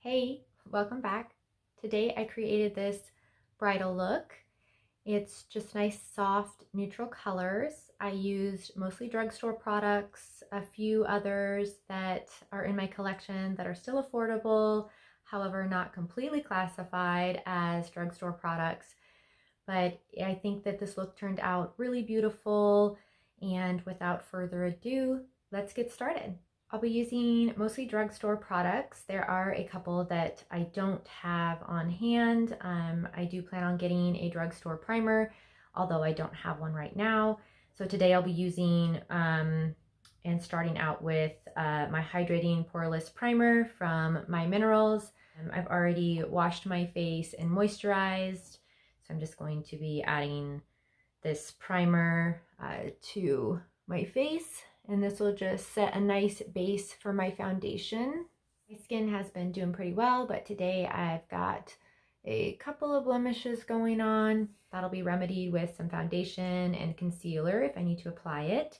Hey, welcome back. Today I created this bridal look. It's just nice, soft, neutral colors. I used mostly drugstore products, a few others that are in my collection that are still affordable, however, not completely classified as drugstore products. But I think that this look turned out really beautiful. And without further ado, let's get started. I'll be using mostly drugstore products. There are a couple that I don't have on hand. I do plan on getting a drugstore primer, although I don't have one right now. So today I'll be using and starting out with my Hydrating Poreless Primer from bareMinerals. I've already washed my face and moisturized, so I'm just going to be adding this primer to my face. And this will just set a nice base for my foundation. My skin has been doing pretty well, but today I've got a couple of blemishes going on. That'll be remedied with some foundation and concealer if I need to apply it.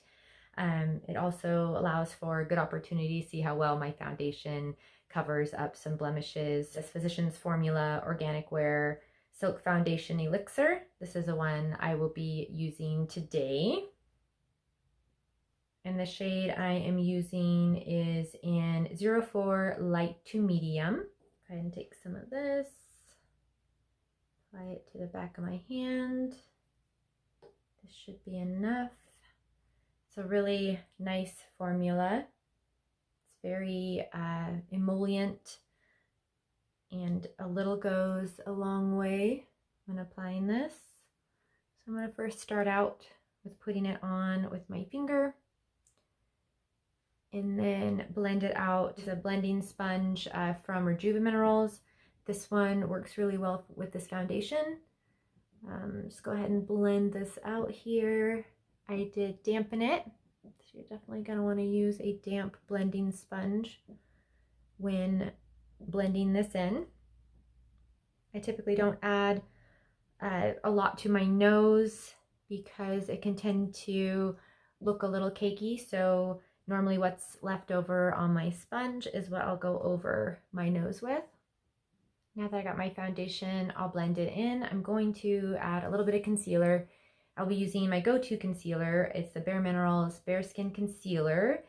It also allows for a good opportunity to see how well my foundation covers up some blemishes. This Physicians Formula Organic Wear Silk Foundation Elixir. This is the one I will be using today. And the shade I am using is in 04 Light to Medium. Go ahead and take some of this, apply it to the back of my hand. This should be enough. It's a really nice formula. It's very emollient, and a little goes a long way when applying this. So I'm going to first start out with putting it on with my finger, and then blend it out. It's a blending sponge from Juvenae. This one works really well with this foundation. Just go ahead and blend this out here. I did dampen it, so you're definitely going to want to use a damp blending sponge when blending this in. I typically don't add a lot to my nose because it can tend to look a little cakey, so normally what's left over on my sponge is what I'll go over my nose with. Now that I got my foundation all blended in, I'm going to add a little bit of concealer. I'll be using my go-to concealer. It's the bareMinerals Bare Skin Concealer,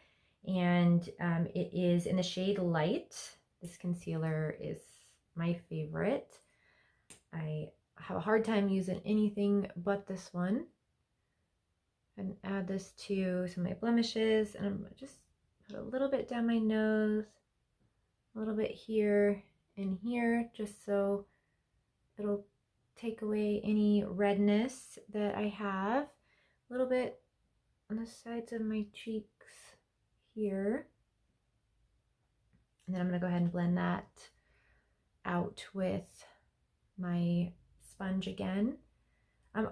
and it is in the shade Light. This concealer is my favorite. I have a hard time using anything but this one. And add this to some of my blemishes, and I'm gonna just put a little bit down my nose, a little bit here and here, just so it'll take away any redness that I have. A little bit on the sides of my cheeks here. And then I'm gonna go ahead and blend that out with my sponge again.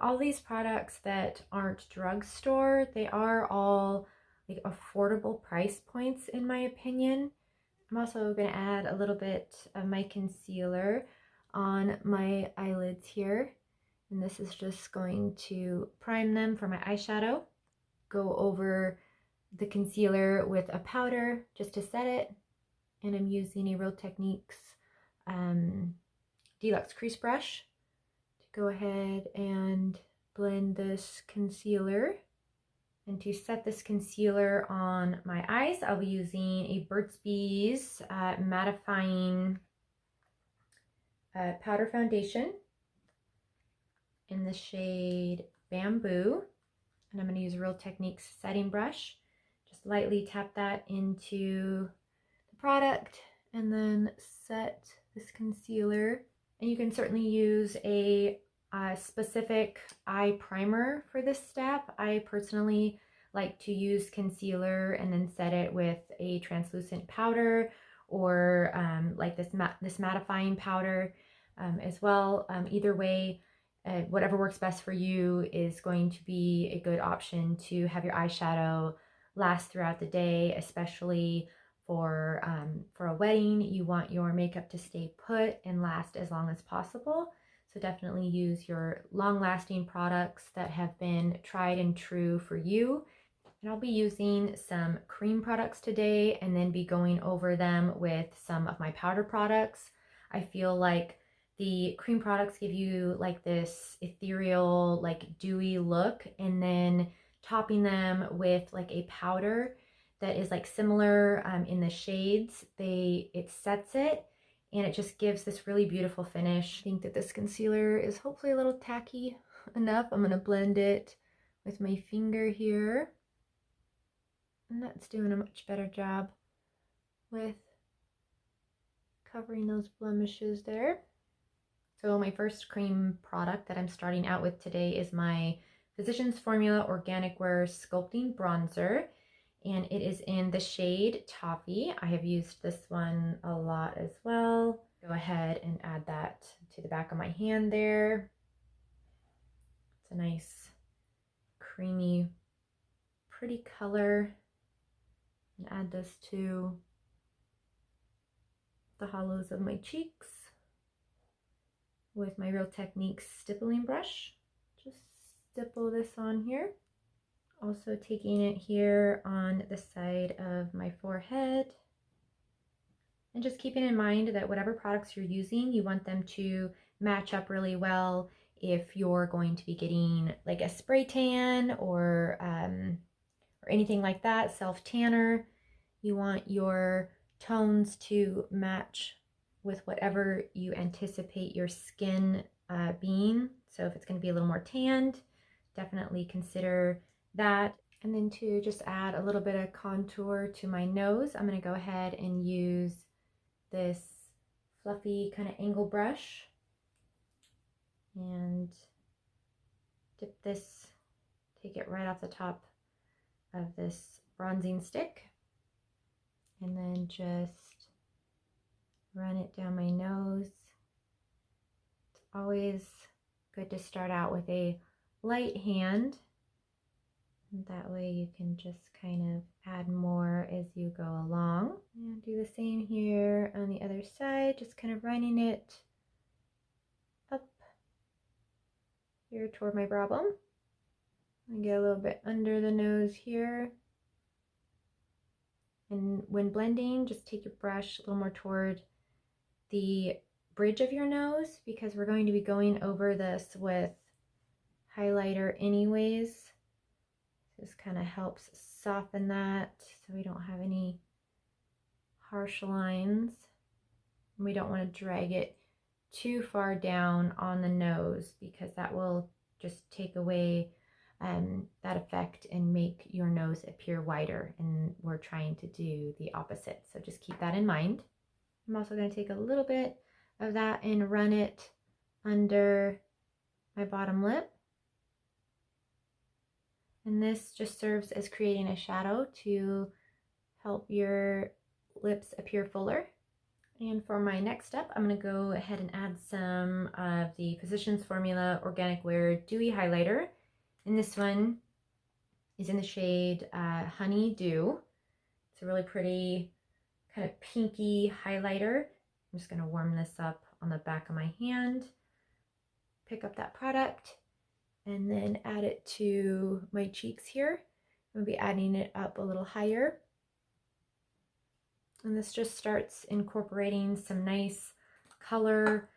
All these products that aren't drugstore, they are all like affordable price points in my opinion. I'm also going to add a little bit of my concealer on my eyelids here. And this is just going to prime them for my eyeshadow. Go over the concealer with a powder just to set it. And I'm using a Real Techniques Deluxe Crease Brush. Go ahead and blend this concealer. And to set this concealer on my eyes, I'll be using a Burt's Bees Mattifying powder foundation in the shade Bamboo. And I'm going to use a Real Techniques setting brush. Just lightly tap that into the product and then set this concealer. And you can certainly use a specific eye primer for this step. I personally like to use concealer and then set it with a translucent powder, or like this mattifying powder as well. Either way, whatever works best for you is going to be a good option to have your eyeshadow last throughout the day, especially for a wedding. You want your makeup to stay put and last as long as possible. So definitely use your long-lasting products that have been tried and true for you. And I'll be using some cream products today and then be going over them with some of my powder products. I feel like the cream products give you like this ethereal, like dewy look, and then topping them with like a powder that is like similar in the shades, it sets it and it just gives this really beautiful finish. I think that this concealer is hopefully a little tacky enough. I'm gonna blend it with my finger here. And that's doing a much better job with covering those blemishes there. So my first cream product that I'm starting out with today is my Physicians Formula Organic Wear Sculpting Bronzer. And it is in the shade Toffee. I have used this one a lot as well. Go ahead and add that to the back of my hand there. It's a nice, creamy, pretty color. And add this to the hollows of my cheeks with my Real Techniques stippling brush. Just stipple this on here. Also taking it here on the side of my forehead. And just keeping in mind that whatever products you're using, you want them to match up really well if you're going to be getting like a spray tan or anything like that, self-tanner. You want your tones to match with whatever you anticipate your skin being. So if it's going to be a little more tanned, definitely consider that. And then to just add a little bit of contour to my nose, I'm going to go ahead and use this fluffy kind of angle brush and dip this, take it right off the top of this bronzing stick, and then just run it down my nose. It's always good to start out with a light hand. That way you can just kind of add more as you go along. And do the same here on the other side, just kind of running it up here toward my brow bone. And get a little bit under the nose here. And when blending, just take your brush a little more toward the bridge of your nose, because we're going to be going over this with highlighter anyways. This kind of helps soften that so we don't have any harsh lines. And we don't want to drag it too far down on the nose, because that will just take away that effect and make your nose appear wider, and we're trying to do the opposite. So just keep that in mind. I'm also going to take a little bit of that and run it under my bottom lip. And this just serves as creating a shadow to help your lips appear fuller. And for my next step, I'm going to go ahead and add some of the Physicians Formula Organic Wear Dewy Highlighter. And this one is in the shade Honey Dew. It's a really pretty kind of pinky highlighter. I'm just going to warm this up on the back of my hand. Pick up that product and then add it to my cheeks here. I'll be adding it up a little higher. And this just starts incorporating some nice color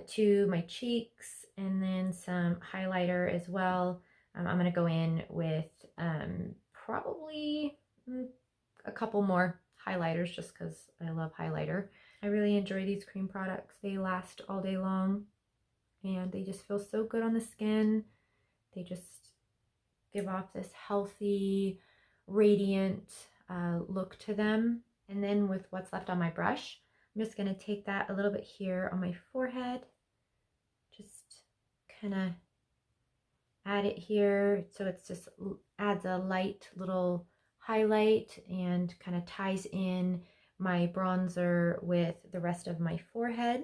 to my cheeks, and then some highlighter as well. I'm going to go in with probably a couple more highlighters just because I love highlighter. I really enjoy these cream products. They last all day long and they just feel so good on the skin. They just give off this healthy, radiant look to them. And then with what's left on my brush, I'm just going to take that a little bit here on my forehead. Just kind of add it here so it's just adds a light little highlight and kind of ties in my bronzer with the rest of my forehead.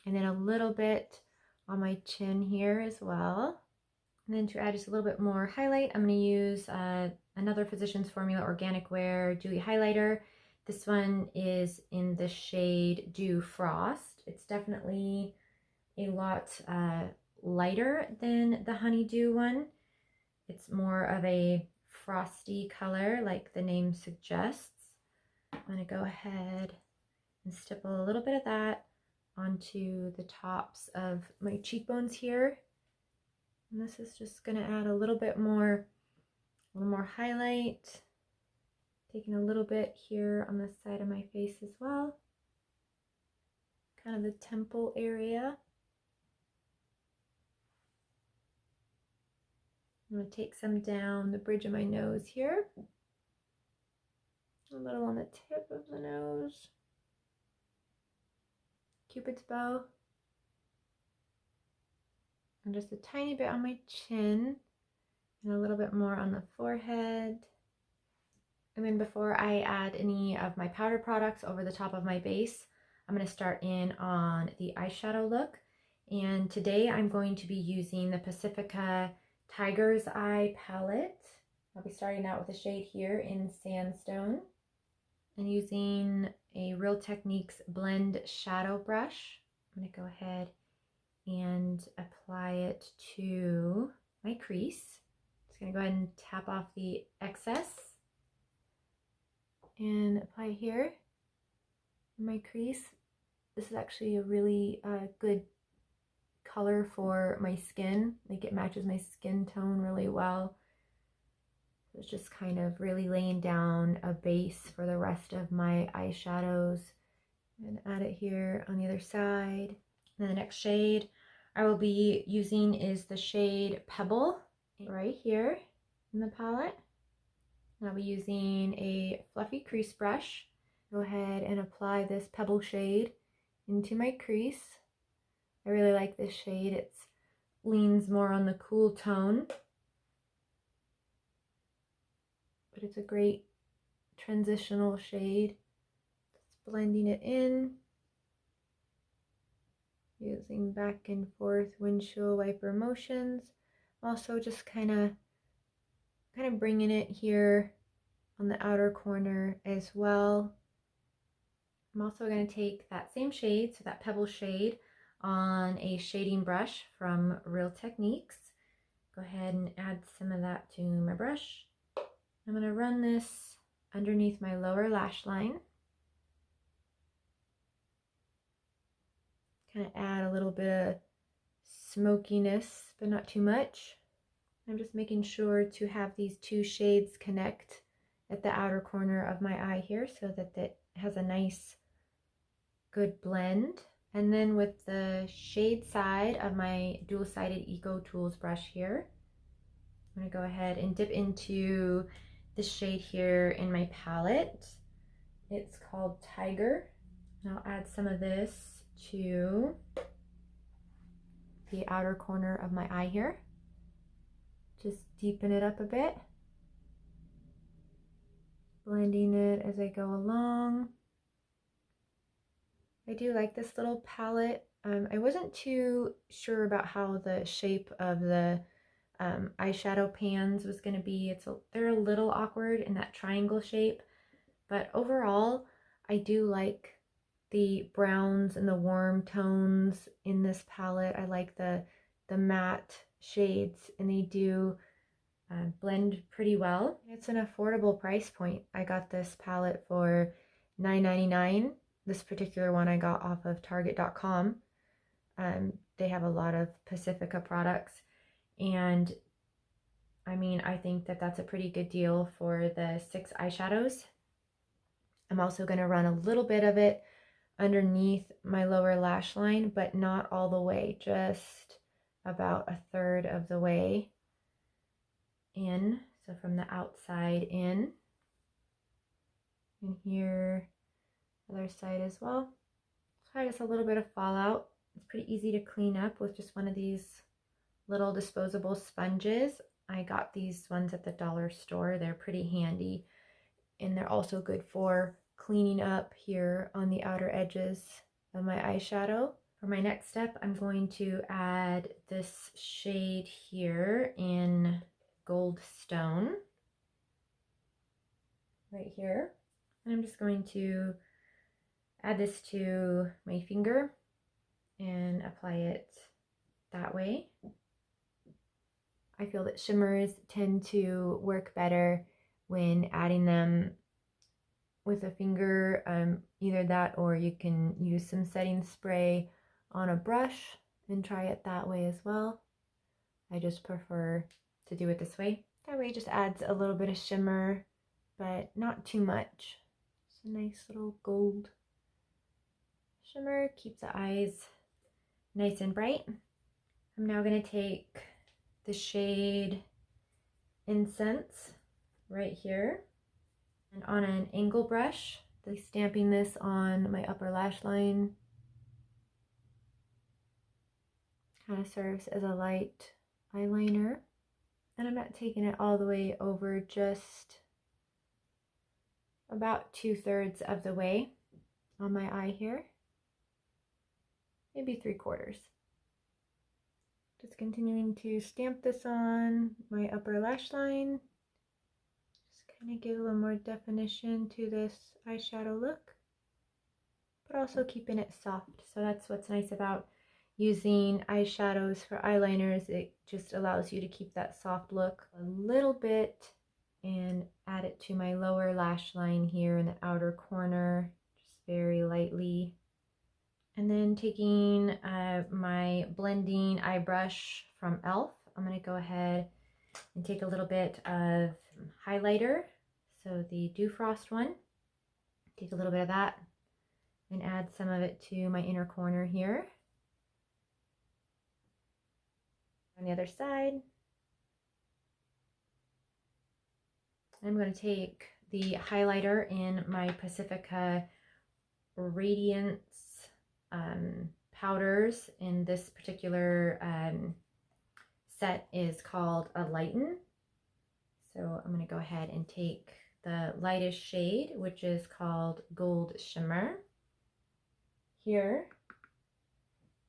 And then a little bit on my chin here as well. And then to add just a little bit more highlight, I'm going to use another Physicians Formula Organic Wear Dewy Highlighter. This one is in the shade Dew Frost. It's definitely a lot lighter than the Honeydew one. It's more of a frosty color like the name suggests. I'm going to go ahead and stipple a little bit of that onto the tops of my cheekbones here. And this is just going to add a little more highlight. Taking a little bit here on the side of my face as well. Kind of the temple area. I'm going to take some down the bridge of my nose here. A little on the tip of the nose. Cupid's bow. And just a tiny bit on my chin. And a little bit more on the forehead. And then before I add any of my powder products over the top of my base, I'm going to start in on the eyeshadow look. And today I'm going to be using the Pacifica Tiger's Eye palette. I'll be starting out with a shade here in Sandstone and using a Real Techniques blend shadow brush. I'm going to go ahead and apply it to my crease. Just going to go ahead and tap off the excess and apply here in my crease. This is actually a really good color for my skin. Like, it matches my skin tone really well. It's just kind of really laying down a base for the rest of my eyeshadows. And add it here on the other side. And the next shade I will be using is the shade Pebble right here in the palette. I'll be using a fluffy crease brush. Go ahead and apply this Pebble shade into my crease. I really like this shade. It leans more on the cool tone, but it's a great transitional shade. Just blending it in, using back and forth windshield wiper motions. Also just kind of bringing it here on the outer corner as well. I'm also going to take that same shade, so that Pebble shade, on a shading brush from Real Techniques. Go ahead and add some of that to my brush. I'm going to run this underneath my lower lash line. Kind of add a little bit of smokiness, but not too much. I'm just making sure to have these two shades connect at the outer corner of my eye here so that it has a nice, good blend. And then with the shade side of my dual-sided Eco Tools brush here, I'm going to go ahead and dip into the shade here in my palette. It's called Tiger. And I'll add some of this to the outer corner of my eye here. Just deepen it up a bit. Blending it as I go along. I do like this little palette. I wasn't too sure about how the shape of the eyeshadow pans was going to be. They're a little awkward in that triangle shape, but overall I do like the browns and the warm tones in this palette. I like the matte shades, and they do blend pretty well. It's an affordable price point. I got this palette for $9.99. This particular one I got off of Target.com. They have a lot of Pacifica products, and I mean, I think that that's a pretty good deal for the 6 eyeshadows. I'm also going to run a little bit of it underneath my lower lash line, but not all the way, just about 1/3 of the way in. So from the outside in, and here, other side as well. So I guess a little bit of fallout. It's pretty easy to clean up with just one of these little disposable sponges. I got these ones at the dollar store. They're pretty handy, and they're also good for cleaning up here on the outer edges of my eyeshadow. For my next step, I'm going to add this shade here in Gold Stone right here, and I'm just going to add this to my finger and apply it that way. I feel that shimmers tend to work better when adding them with a finger, either that or you can use some setting spray on a brush and try it that way as well. I just prefer to do it this way. That way it just adds a little bit of shimmer, but not too much. It's a nice little gold shimmer, keeps the eyes nice and bright. I'm now going to take the shade Incense right here, and on an angle brush, stamping this on my upper lash line. Kind of serves as a light eyeliner, and I'm not taking it all the way over, just about 2/3 of the way on my eye here, maybe 3/4. Just continuing to stamp this on my upper lash line. Just kind of give a little more definition to this eyeshadow look, but also keeping it soft. So that's what's nice about using eyeshadows for eyeliners. It just allows you to keep that soft look a little bit and add it to my lower lash line here in the outer corner, just very lightly. And then taking my blending eye brush from e.l.f., I'm going to go ahead and take a little bit of highlighter, so the Dew Frost one. Take a little bit of that and add some of it to my inner corner here. On the other side, I'm going to take the highlighter in my Pacifica Radiance powders. In this particular set is called Alighten. So I'm going to go ahead and take the lightest shade, which is called Gold Shimmer here,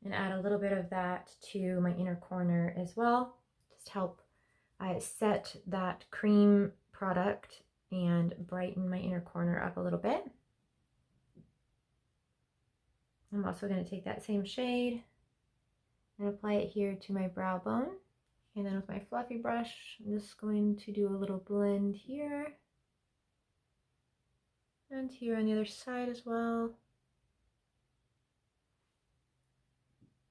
and add a little bit of that to my inner corner as well. Just help set that cream product and brighten my inner corner up a little bit. I'm also going to take that same shade and apply it here to my brow bone. And then with my fluffy brush, I'm just going to do a little blend here and here on the other side as well.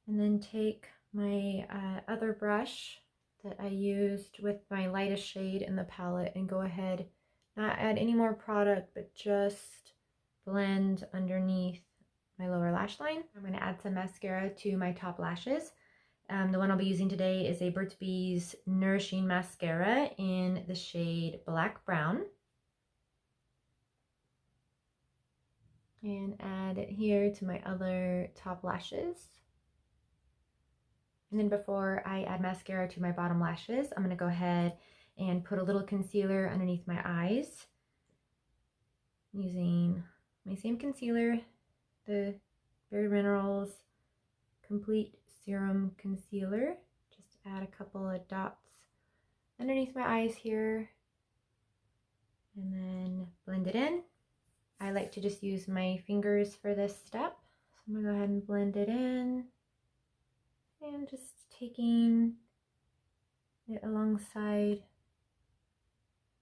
And then take my other brush that I used with my lightest shade in the palette and go ahead, not add any more product, but just blend underneath my lower lash line. I'm going to add some mascara to my top lashes. The one I'll be using today is a Burt's Bees Nourishing Mascara in the shade Black Brown. And add it here to my other top lashes. And then before I add mascara to my bottom lashes, I'm going to go ahead and put a little concealer underneath my eyes using my same concealer, the bareMinerals Complete Serum Concealer. Just add a couple of dots underneath my eyes here and then blend it in. I like to just use my fingers for this step. So I'm going to go ahead and blend it in and just taking it alongside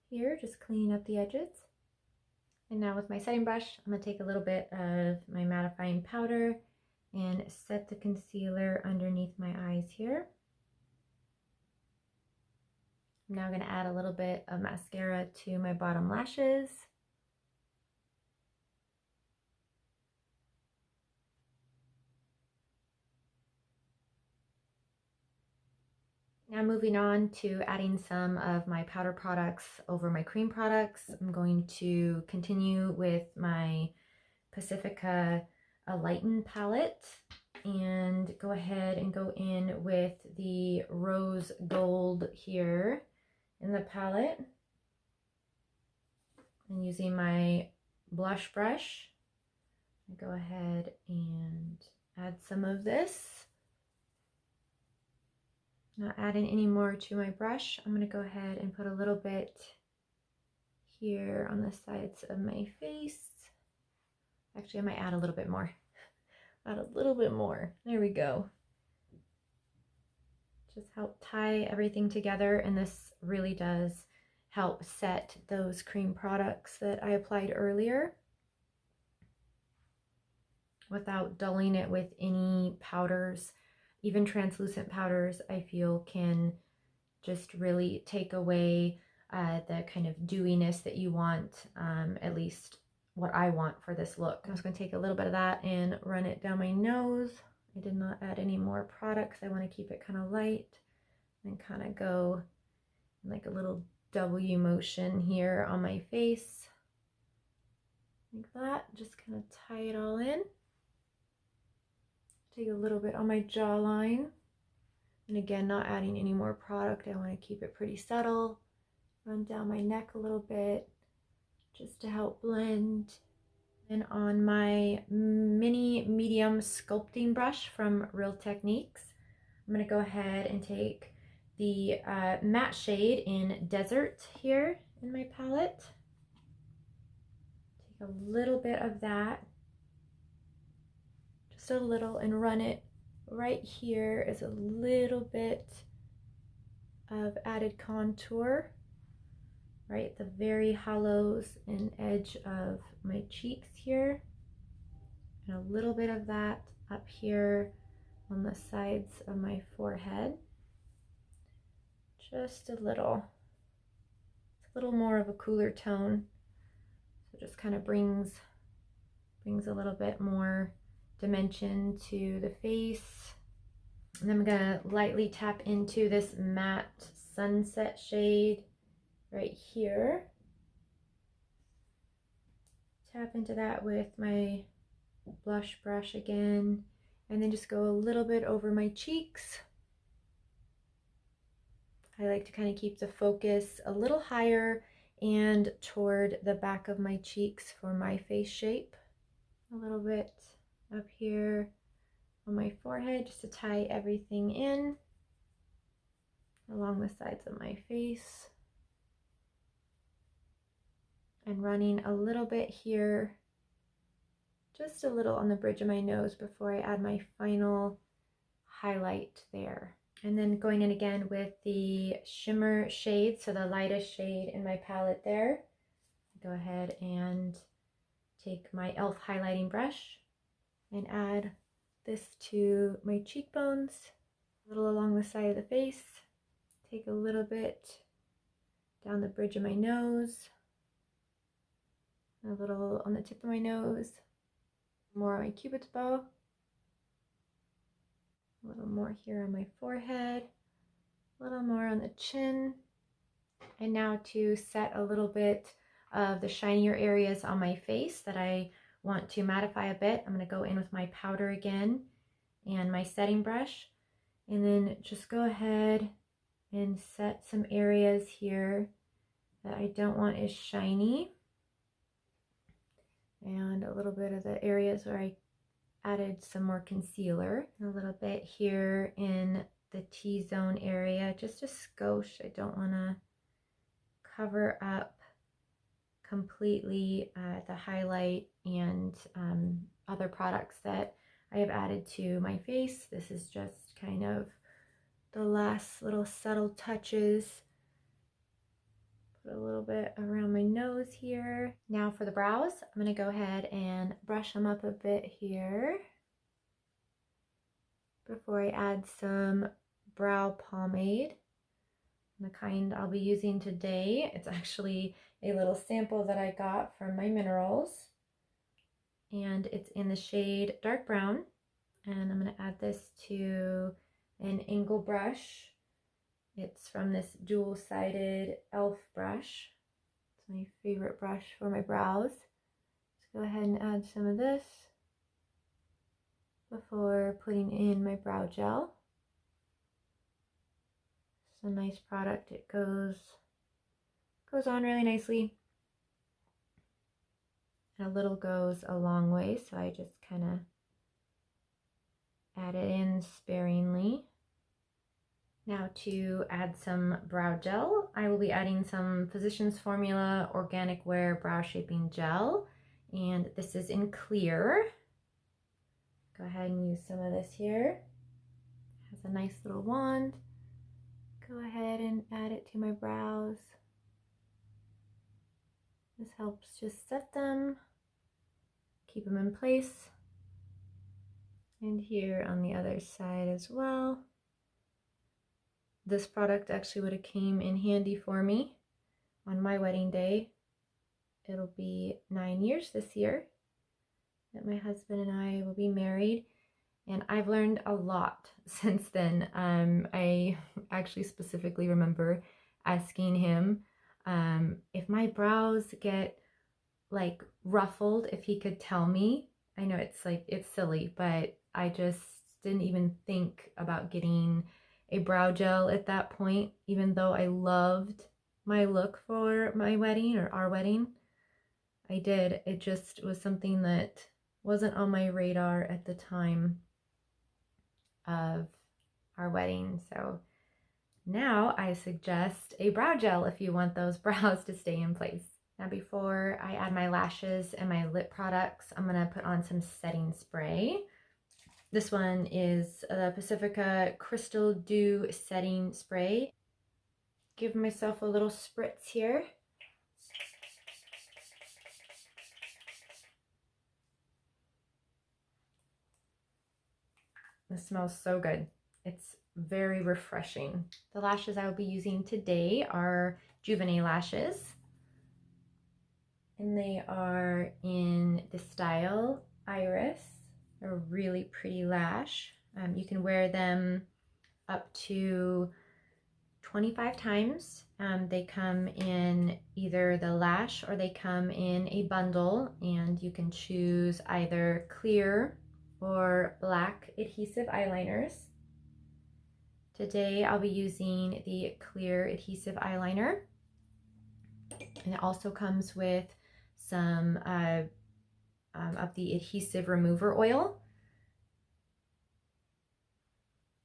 here, just cleaning up the edges. And now with my setting brush, I'm going to take a little bit of my mattifying powder and set the concealer underneath my eyes here. I'm now going to add a little bit of mascara to my bottom lashes. Now moving on to adding some of my powder products over my cream products. I'm going to continue with my Pacifica Alighten palette and go ahead and go in with the rose gold here in the palette. And using my blush brush, I go ahead and add some of this. Not adding any more to my brush. I'm going to go ahead and put a little bit here on the sides of my face. Actually, I might add a little bit more. Add a little bit more. There we go. just help tie everything together, and this really does help set those cream products that I applied earlier without dulling it with any powders. Even translucent powders, I feel, can just really take away the kind of dewiness that you want, at least what I want for this look. I'm just going to take a little bit of that and run it down my nose. I did not add any more products. I want to keep it kind of light and kind of go like a little W motion here on my face. Like that. Just kind of tie it all in. Take a little bit on my jawline. And again, not adding any more product. I want to keep it pretty subtle. Run down my neck a little bit just to help blend. And on my mini medium sculpting brush from Real Techniques, I'm going to go ahead and take the matte shade in Desert here in my palette. Take a little bit of that, just a little, and run it right here as a little bit of added contour, right at the very hollows and edge of my cheeks here, and a little bit of that up here on the sides of my forehead. Just a little. It's a little more of a cooler tone, so it just kind of brings a little bit more dimension to the face. And then I'm gonna lightly tap into this matte sunset shade right here. Tap into that with my blush brush again, and then just go a little bit over my cheeks. I like to kind of keep the focus a little higher and toward the back of my cheeks for my face shape. A little bit up here on my forehead just to tie everything in along the sides of my face. And running a little bit here, just a little on the bridge of my nose before I add my final highlight there. And then going in again with the shimmer shade, so the lightest shade in my palette there. Go ahead and take my e.l.f. highlighting brush and add this to my cheekbones, a little along the side of the face. Take a little bit down the bridge of my nose, a little on the tip of my nose, more on my cupid's bow, a little more here on my forehead, a little more on the chin. And now to set a little bit of the shinier areas on my face that I want to mattify a bit, I'm going to go in with my powder again and my setting brush, and then just go ahead and set some areas here that I don't want as shiny, and a little bit of the areas where I added some more concealer, a little bit here in the T-zone area, just a skosh. I don't want to cover up completely the highlight and other products that I have added to my face. This is just kind of the last little subtle touches. Put a little bit around my nose here. Now for the brows, I'm going to go ahead and brush them up a bit here before I add some brow pomade. The kind I'll be using today, it's actually a little sample that I got from bareMinerals, and it's in the shade dark brown, and I'm going to add this to an angle brush. It's from this dual-sided e.l.f. brush. It's my favorite brush for my brows. Let's go ahead and add some of this before putting in my brow gel. It's a nice product. It goes on really nicely. And a little goes a long way, so I just kind of add it in sparingly. Now to add some brow gel, I will be adding some Physicians Formula Organic Wear Brow Shaping Gel, and this is in clear. Go ahead and use some of this here. It has a nice little wand. go ahead and add it to my brows. This helps just set them, keep them in place. And here on the other side as well. This product actually would have came in handy for me on my wedding day. It'll be 9 years this year that my husband and I will be married. And I've learned a lot since then. I actually specifically remember asking him if my brows get like ruffled, if he could tell me. I know it's silly, but I just didn't even think about getting a brow gel at that point, even though I loved my look for my wedding or our wedding. I did. It just was something that wasn't on my radar at the time of our wedding. So now I suggest a brow gel if you want those brows to stay in place. Now before I add my lashes and my lip products, I'm going to put on some setting spray. This one is the Pacifica Crystal Dew Setting Spray. Give myself a little spritz here. This smells so good. It's very refreshing. The lashes I will be using today are Juvenae Lashes. And they are in the style Iris. They're a really pretty lash. You can wear them up to 25 times. They come in either the lash or they come in a bundle, and you can choose either clear or black adhesive eyeliners. Today I'll be using the clear adhesive eyeliner, and it also comes with some of the adhesive remover oil.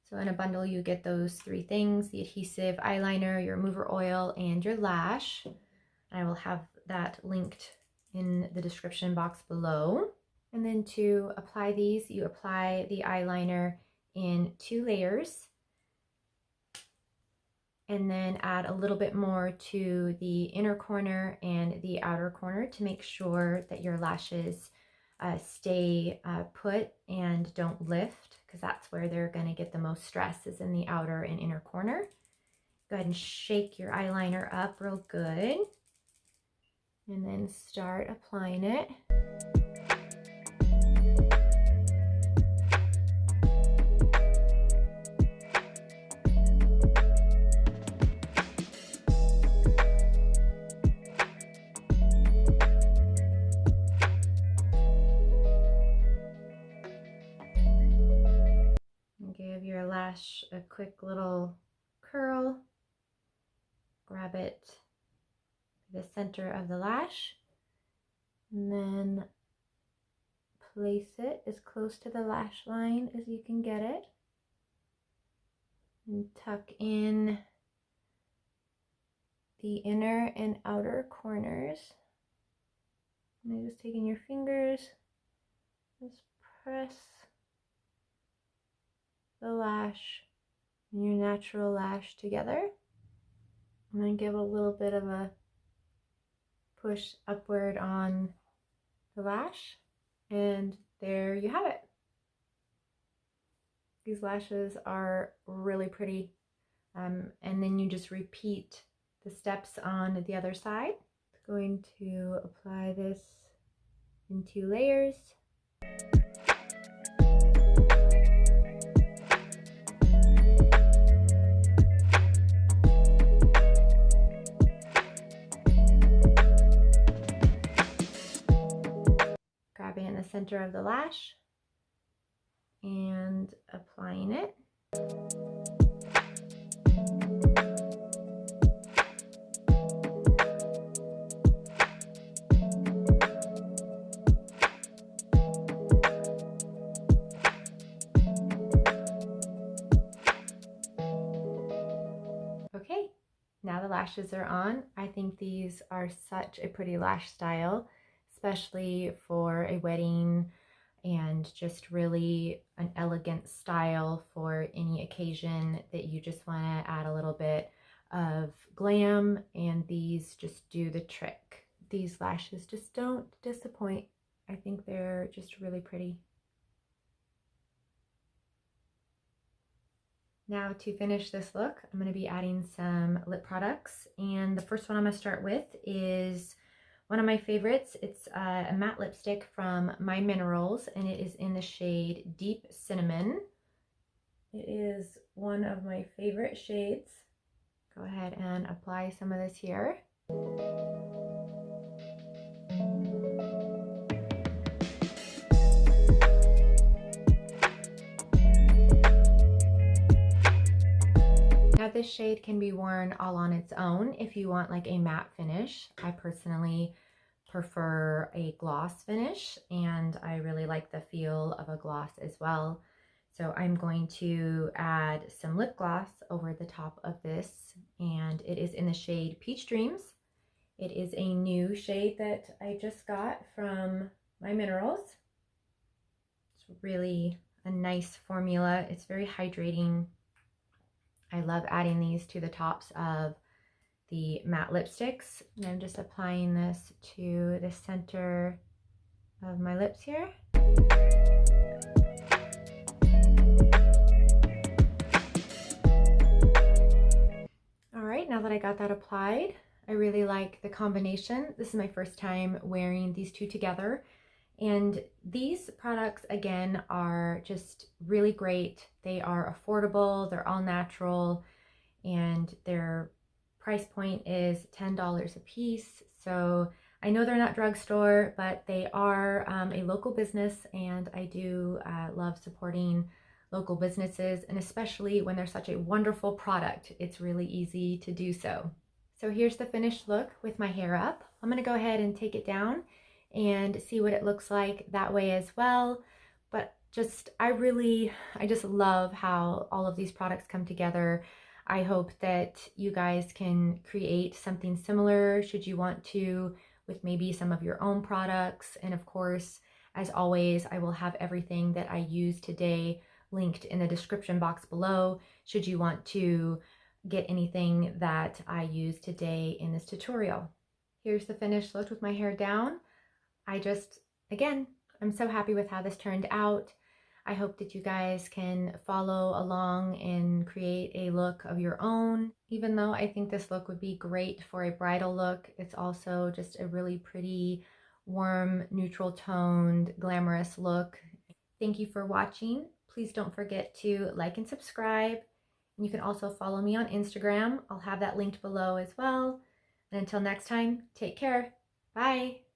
So in a bundle you get those three things: the adhesive eyeliner, your remover oil, and your lash. I will have that linked in the description box below. And then to apply these, you apply the eyeliner in 2 layers and then add a little bit more to the inner corner and the outer corner to make sure that your lashes stay put and don't lift, because that's where they're going to get the most stress, is in the outer and inner corner. Go ahead and shake your eyeliner up real good and then start applying it. Give your lash a quick little curl. Grab it to the center of the lash and then place it as close to the lash line as you can get it, and tuck in the inner and outer corners. And then just taking your fingers, just press the lash and your natural lash together, and then give a little bit of a push upward on the lash, and there you have it. These lashes are really pretty, and then you just repeat the steps on the other side. I'm going to apply this in 2 layers. Grabbing it in the center of the lash and applying it. Okay, now the lashes are on. I think these are such a pretty lash style, especially for a wedding. and just really an elegant style for any occasion that you just want to add a little bit of glam, and these just do the trick. These lashes just don't disappoint. I think they're just really pretty. Now to finish this look, I'm going to be adding some lip products, and the first one I'm going to start with is one of my favorites. It's a matte lipstick from bareMinerals, and it is in the shade Deep Cinnamon. It is one of my favorite shades. Go ahead and apply some of this here. Now this shade can be worn all on its own if you want like a matte finish. I personally prefer a gloss finish, and I really like the feel of a gloss as well. So I'm going to add some lip gloss over the top of this, and it is in the shade Peach Dreams. It is a new shade that I just got from bareMinerals. It's really a nice formula. It's very hydrating. I love adding these to the tops of the matte lipsticks. And I'm just applying this to the center of my lips here. All right, now that I got that applied, I really like the combination. This is my first time wearing these two together. And these products, again, are just really great. They are affordable, they're all natural, and their price point is $10 a piece. So I know they're not drugstore, but they are a local business, and I do love supporting local businesses, and especially when they're such a wonderful product, it's really easy to do so. So here's the finished look with my hair up. I'm gonna go ahead and take it down and see what it looks like that way as well. But I just love how all of these products come together. I hope that you guys can create something similar should you want to, with maybe some of your own products. And of course, as always, I will have everything that I use today linked in the description box below should you want to get anything that I use today in this tutorial. Here's the finished look with my hair down. Again, I'm so happy with how this turned out. I hope that you guys can follow along and create a look of your own. Even though I think this look would be great for a bridal look, it's also just a really pretty, warm, neutral toned, glamorous look. Thank you for watching. Please don't forget to like and subscribe. And you can also follow me on Instagram. I'll have that linked below as well. And until next time, take care. Bye.